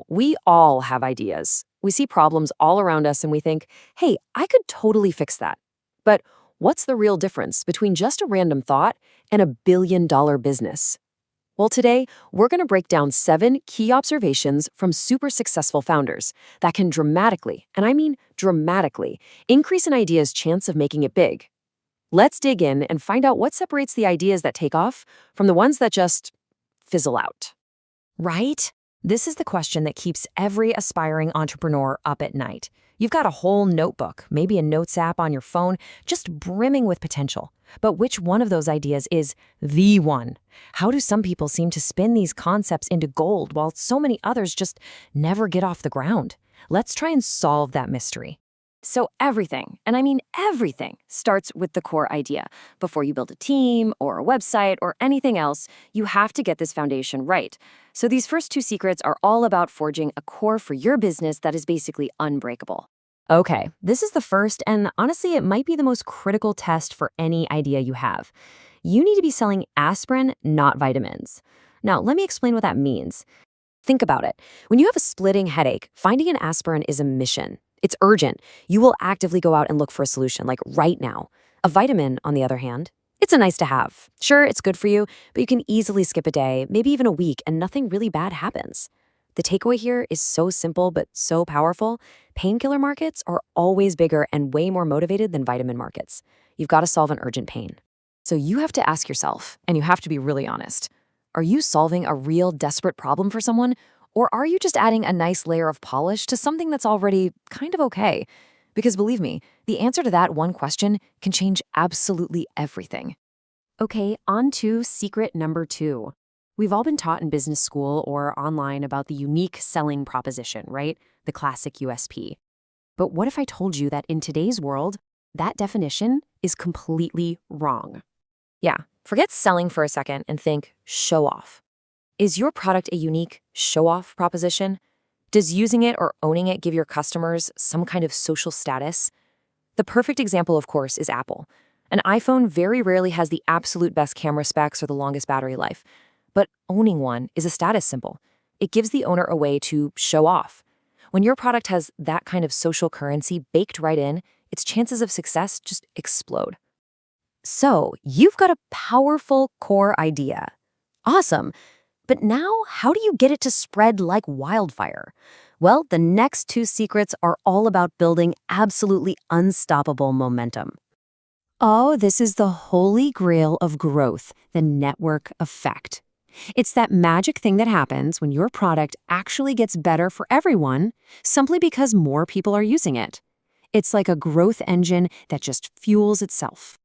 We all have ideas. We see problems all around us and we think, hey, I could totally fix that. But what's the real difference between just a random thought and a $1 billion business? Well, today, we're going to break down 7 key observations from super successful founders that can dramatically, and I mean dramatically, increase an idea's chance of making it big. Let's dig in and find out what separates the ideas that take off from the ones that just fizzle out. Right? This is the question that keeps every aspiring entrepreneur up at night. You've got a whole notebook, maybe a notes app on your phone, just brimming with potential. But which one of those ideas is the one? How do some people seem to spin these concepts into gold while so many others just never get off the ground? Let's try and solve that mystery. So everything, and I mean everything, starts with the core idea. Before you build a team or a website or anything else, you have to get this foundation right. So these first 2 secrets are all about forging a core for your business that is basically unbreakable. Okay, this is the first, and honestly, it might be the most critical test for any idea you have. You need to be selling aspirin, not vitamins. Now, let me explain what that means. Think about it. When you have a splitting headache, finding an aspirin is a mission. It's urgent. You will actively go out and look for a solution, like right now. A vitamin, on the other hand, it's a nice to have. Sure, it's good for you, but you can easily skip a day, maybe even a week, and nothing really bad happens. The takeaway here is so simple but so powerful. Painkiller markets are always bigger and way more motivated than vitamin markets. You've got to solve an urgent pain. So you have to ask yourself, and you have to be really honest, are you solving a real desperate problem for someone? Or are you just adding a nice layer of polish to something that's already kind of okay? Because believe me, the answer to that one question can change absolutely everything. Okay, on to secret number 2. We've all been taught in business school or online about the unique selling proposition, right? The classic USP. But what if I told you that in today's world, that definition is completely wrong? Yeah, forget selling for a second and think show off. Is your product a unique show-off proposition? Does using it or owning it give your customers some kind of social status? The perfect example, of course, is Apple. An iPhone very rarely has the absolute best camera specs or the longest battery life. But owning one is a status symbol. It gives the owner a way to show off. When your product has that kind of social currency baked right in, its chances of success just explode. So, you've got a powerful core idea. Awesome. But now, how do you get it to spread like wildfire? Well, the next 2 secrets are all about building absolutely unstoppable momentum. Oh, this is the holy grail of growth, the network effect. It's that magic thing that happens when your product actually gets better for everyone simply because more people are using it. It's like a growth engine that just fuels itself.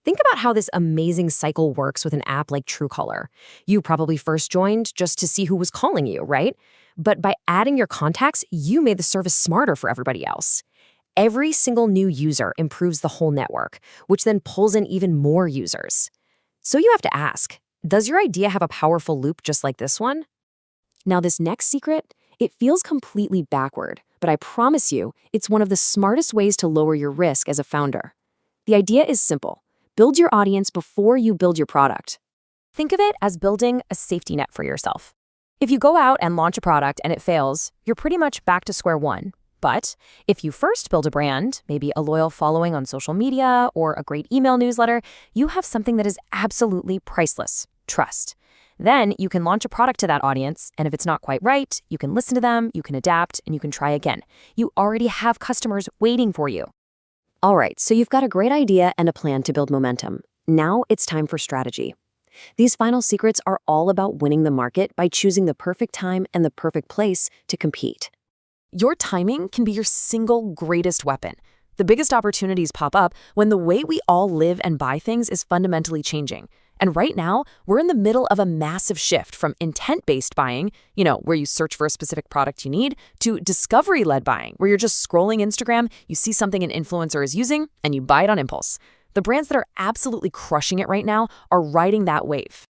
Think about how this amazing cycle works with an app like Truecaller. You probably first joined just to see who was calling you, right? But by adding your contacts, you made the service smarter for everybody else. Every single new user improves the whole network, which then pulls in even more users. So you have to ask, does your idea have a powerful loop just like this one? Now, this next secret, it feels completely backward, but I promise you, it's one of the smartest ways to lower your risk as a founder. The idea is simple. Build your audience before you build your product. Think of it as building a safety net for yourself. If you go out and launch a product and it fails, you're pretty much back to square one. But if you first build a brand, maybe a loyal following on social media or a great email newsletter, you have something that is absolutely priceless: trust. Then you can launch a product to that audience, and if it's not quite right, you can listen to them, you can adapt, and you can try again. You already have customers waiting for you. All right, so you've got a great idea and a plan to build momentum. Now it's time for strategy. These final secrets are all about winning the market by choosing the perfect time and the perfect place to compete. Your timing can be your single greatest weapon. The biggest opportunities pop up when the way we all live and buy things is fundamentally changing. And right now, we're in the middle of a massive shift from intent-based buying, where you search for a specific product you need, to discovery-led buying, where you're just scrolling Instagram, you see something an influencer is using, and you buy it on impulse. The brands that are absolutely crushing it right now are riding that wave.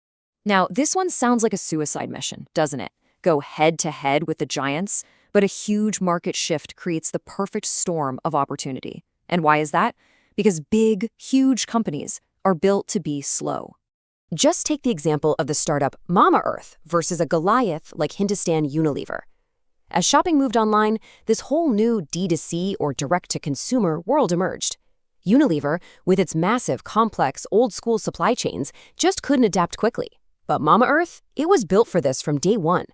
Now, this one sounds like a suicide mission, doesn't it? Go head-to-head with the giants, but a huge market shift creates the perfect storm of opportunity. And why is that? Because big, huge companies are built to be slow. Just take the example of the startup Mama Earth versus a Goliath like Hindustan Unilever. As shopping moved online, this whole new D2C or direct-to-consumer world emerged. Unilever, with its massive, complex, old-school supply chains, just couldn't adapt quickly. But Mama Earth, it was built for this from day one.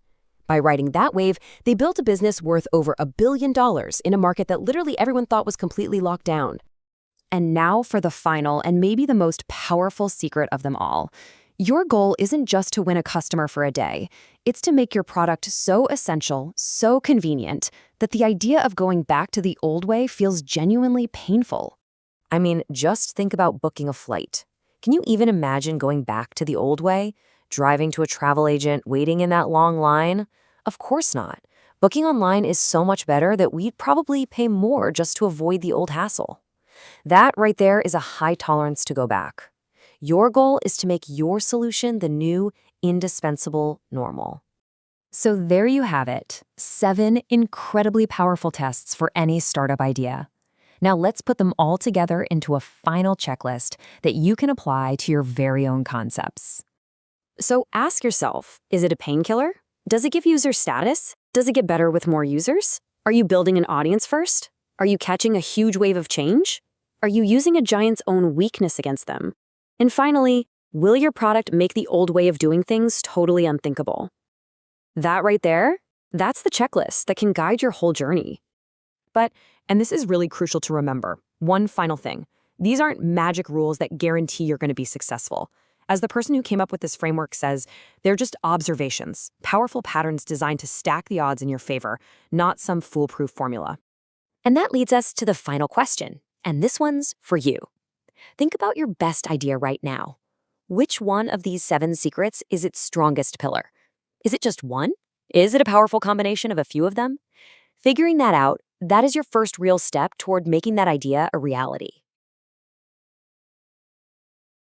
By riding that wave, they built a business worth over $1 billion in a market that literally everyone thought was completely locked down. And now for the final and maybe the most powerful secret of them all. Your goal isn't just to win a customer for a day. It's to make your product so essential, so convenient, that the idea of going back to the old way feels genuinely painful. I mean, just think about booking a flight. Can you even imagine going back to the old way? Driving to a travel agent, waiting in that long line? Of course not. Booking online is so much better that we'd probably pay more just to avoid the old hassle. That right there is a high tolerance to go back. Your goal is to make your solution the new, indispensable normal. So there you have it, 7 incredibly powerful tests for any startup idea. Now let's put them all together into a final checklist that you can apply to your very own concepts. So ask yourself, is it a painkiller? Does it give user status? Does it get better with more users? Are you building an audience first? Are you catching a huge wave of change? Are you using a giant's own weakness against them? And finally, will your product make the old way of doing things totally unthinkable? That right there, that's the checklist that can guide your whole journey. But, and this is really crucial to remember, one final thing. These aren't magic rules that guarantee you're going to be successful. As the person who came up with this framework says, they're just observations, powerful patterns designed to stack the odds in your favor, not some foolproof formula. And that leads us to the final question, and this one's for you. Think about your best idea right now. Which one of these 7 secrets is its strongest pillar? Is it just one? Is it a powerful combination of a few of them? Figuring that out, that is your first real step toward making that idea a reality.